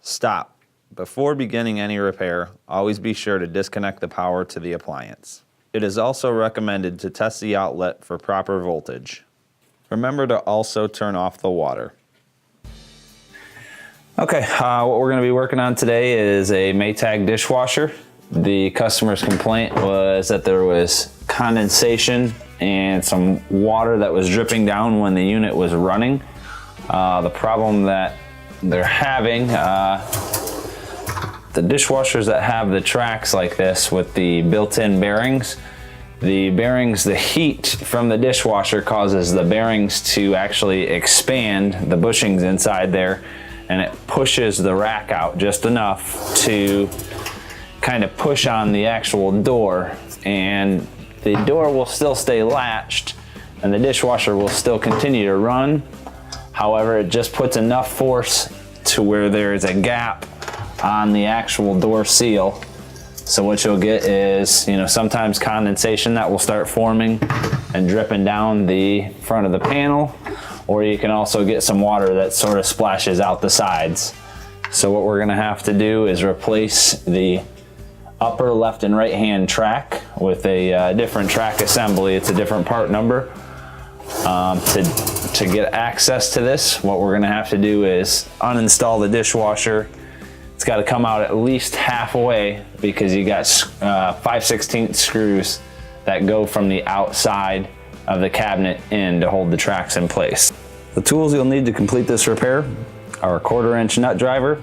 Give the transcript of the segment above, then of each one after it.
Stop. Before beginning any repair, always be sure to disconnect the power to the appliance. It is also recommended to test the outlet for proper voltage. Remember to also turn off the water. Okay, what we're going to be working on today is a Maytag dishwasher. The customer's complaint was that there was condensation and some water that was dripping down when the unit was running. The problem that they're having, the dishwashers that have the tracks like this with the built-in bearings, the heat from the dishwasher causes the bearings to actually expand the bushings inside there, and it pushes the rack out just enough to kind of push on the actual door, and the door will still stay latched and the dishwasher will still continue to run. However, it just puts enough force to where there is a gap on the actual door seal. So what you'll get is, sometimes condensation that will start forming and dripping down the front of the panel, or you can also get some water that sort of splashes out the sides. So what we're gonna have to do is replace the upper left and right hand track with a different track assembly. It's a different part number. To get access to this, what we're gonna have to do is uninstall the dishwasher. It's got to come out at least halfway because you got 5/16 screws that go from the outside of the cabinet in to hold the tracks in place. The tools you'll need to complete this repair are a 1/4-inch nut driver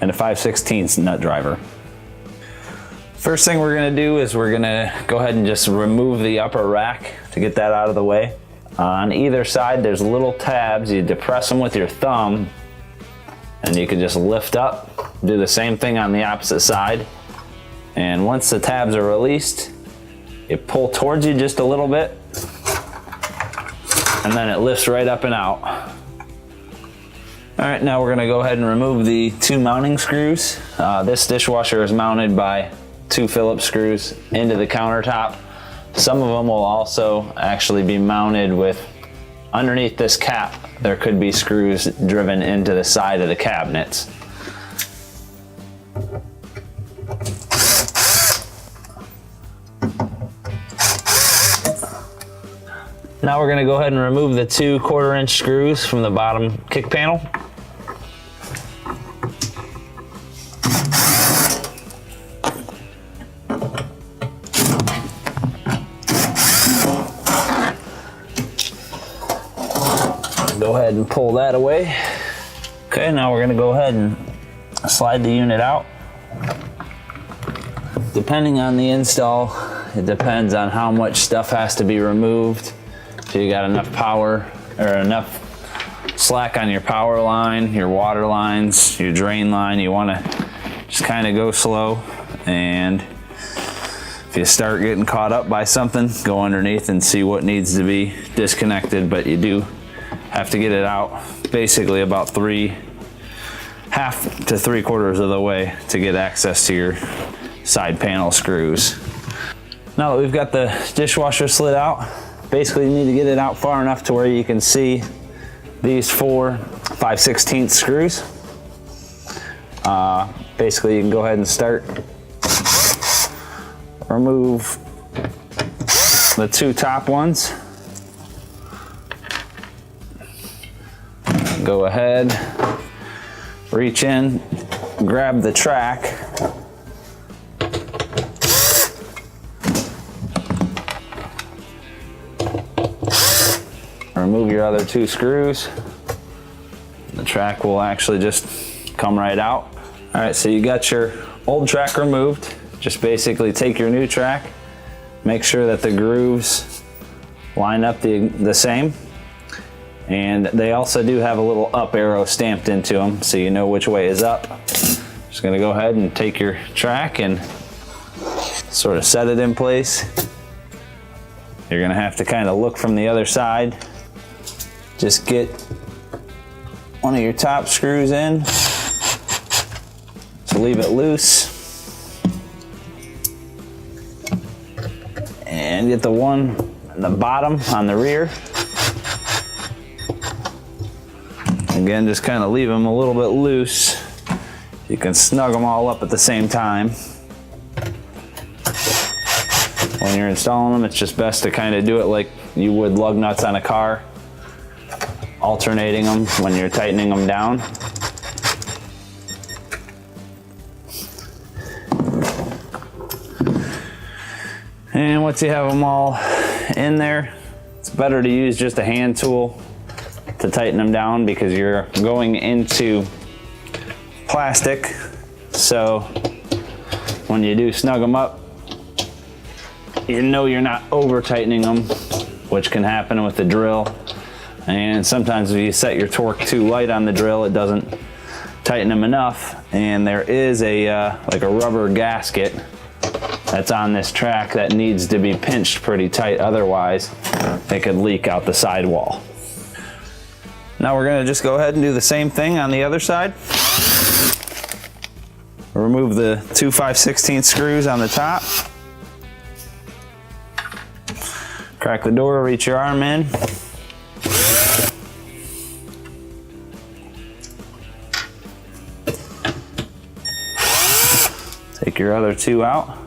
and a 5/16 nut driver. First thing we're going to do is we're going to go ahead and just remove the upper rack to get that out of the way. On either side there's little tabs. You depress them with your thumb and you can just lift up. Do the same thing on the opposite side. And once the tabs are released, you pull towards you just a little bit, and then it lifts right up and out. All right, now we're gonna go ahead and remove the 2 mounting screws. This dishwasher is mounted by 2 Phillips screws into the countertop. Some of them will also actually be mounted with, underneath this cap, there could be screws driven into the side of the cabinets. Now we're going to go ahead and remove the 2 1/4-inch screws from the bottom kick panel. Go ahead and pull that away. Okay, now we're going to go ahead and slide the unit out. Depending on the install, it depends on how much stuff has to be removed. So you got enough power or enough slack on your power line, your water lines, your drain line. You want to just kind of go slow, and if you start getting caught up by something, go underneath and see what needs to be disconnected. But you do have to get it out basically about 1/2 to 3/4 of the way to get access to your side panel screws. Now that we've got the dishwasher slid out, basically you need to get it out far enough to where you can see these 4 5/16 screws. Basically you can go ahead and start, remove the 2 top ones. Go ahead, reach in, grab the track, remove your other 2 screws. The track will actually just come right out. All right, so you got your old track removed. Just basically take your new track, make sure that the grooves line up the same. And they also do have a little up arrow stamped into them, so you know which way is up. Just gonna go ahead and take your track and sort of set it in place. You're gonna have to kind of look from the other side. Just get one of your top screws in, so leave it loose. And get the one at the bottom on the rear. Again, just kind of leave them a little bit loose You can snug them all up at the same time. When you're installing them, it's just best to kind of do it like you would lug nuts on a car, alternating them when you're tightening them down. And once you have them all in there, it's better to use just a hand tool to tighten them down because you're going into plastic. So when you do snug them up, you know you're not over tightening them, which can happen with the drill. And sometimes if you set your torque too light on the drill, it doesn't tighten them enough. And there is a like a rubber gasket that's on this track that needs to be pinched pretty tight, otherwise it could leak out the sidewall. Now we're gonna just go ahead and do the same thing on the other side. Remove the 2 5/16 screws on the top. Crack the door, reach your arm in. Take your other two out.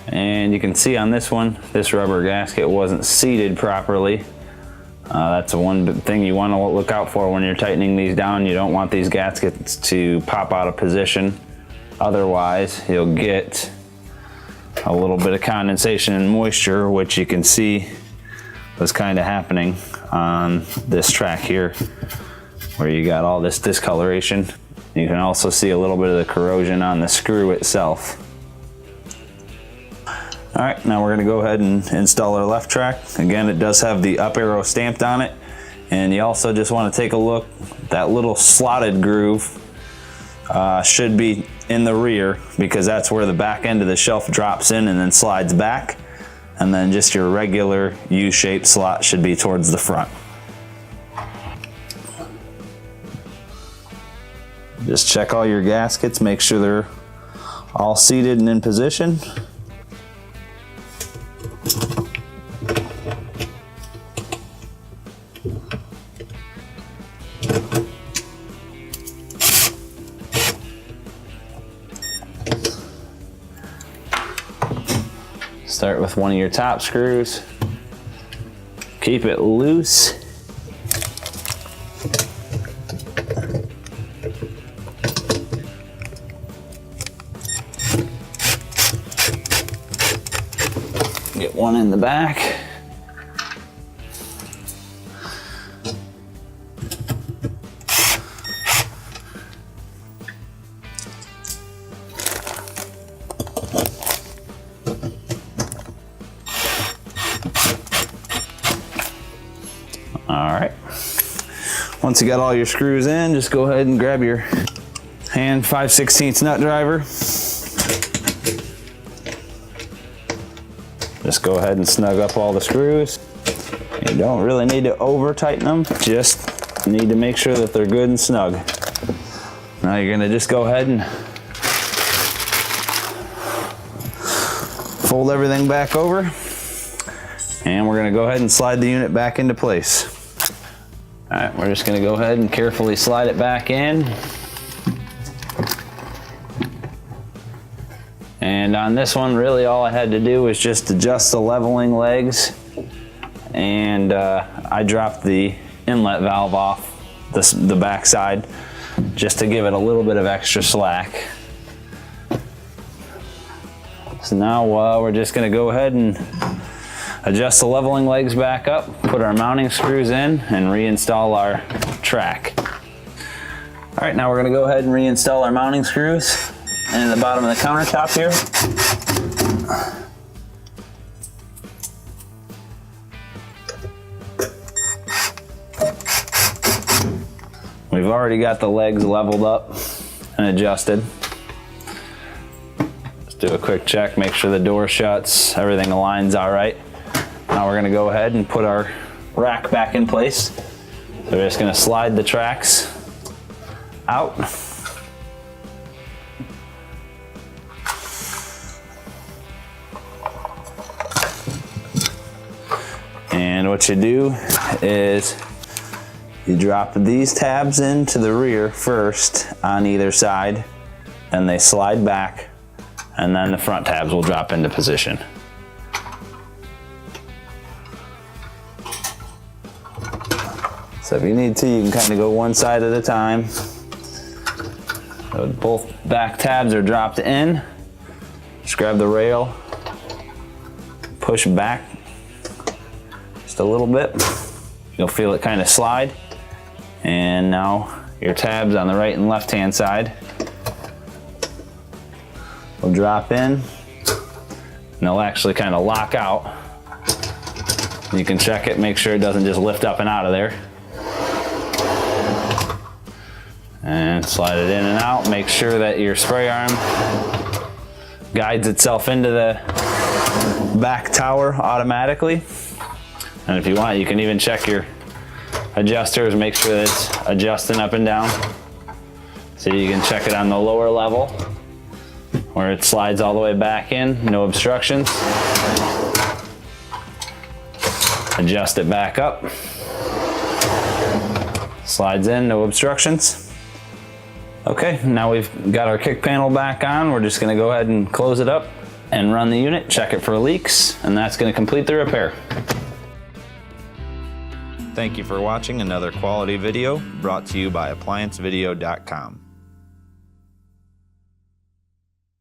And you can see on this one, this rubber gasket wasn't seated properly. That's the one thing you want to look out for when you're tightening these down. You don't want these gaskets to pop out of position. Otherwise, you'll get a little bit of condensation and moisture, which you can see was kind of happening on this track here, where you got all this discoloration. You can also see a little bit of the corrosion on the screw itself. All right, now we're gonna go ahead and install our left track. Again, it does have the up arrow stamped on it. And you also just wanna take a look, that little slotted groove should be in the rear, because that's where the back end of the shelf drops in and then slides back. And then just your regular U-shaped slot should be towards the front. Just check all your gaskets, make sure they're all seated and in position. Start with one of your top screws. Keep it loose. Get one in the back. All right. Once you got all your screws in, just go ahead and grab your hand 5/16 nut driver. Just go ahead and snug up all the screws. You don't really need to over tighten them, just need to make sure that they're good and snug. Now you're gonna just go ahead and fold everything back over, and we're gonna go ahead and slide the unit back into place. All right, we're just gonna go ahead and carefully slide it back in. And on this one, really all I had to do was just adjust the leveling legs, and I dropped the inlet valve off the back side just to give it a little bit of extra slack. So now we're just gonna go ahead and adjust the leveling legs back up, put our mounting screws in, and reinstall our track. All right, now we're gonna go ahead and reinstall our mounting screws in the bottom of the countertop here. We've already got the legs leveled up and adjusted. Let's do a quick check, make sure the door shuts, everything aligns all right. Now we're gonna go ahead and put our rack back in place. So we're just gonna slide the tracks out. And what you do is You drop these tabs into the rear first on either side, and they slide back, and then the front tabs will drop into position. So if you need to, you can kind of go one side at a time. So both back tabs are dropped in. Just grab the rail, push back just a little bit. You'll feel it kind of slide. And now your tabs on the right and left hand side will drop in, and they'll actually kind of lock out. You can check it, make sure it doesn't just lift up and out of there. And slide it in and out. Make sure that your spray arm guides itself into the back tower automatically. And if you want, you can even check your adjusters, make sure that it's adjusting up and down. So you can check it on the lower level where it slides all the way back in, no obstructions. Adjust it back up. Slides in, no obstructions. Okay, now we've got our kick panel back on. We're just gonna go ahead and close it up and run the unit, check it for leaks, and that's gonna complete the repair. Thank you for watching another quality video brought to you by ApplianceVideo.com.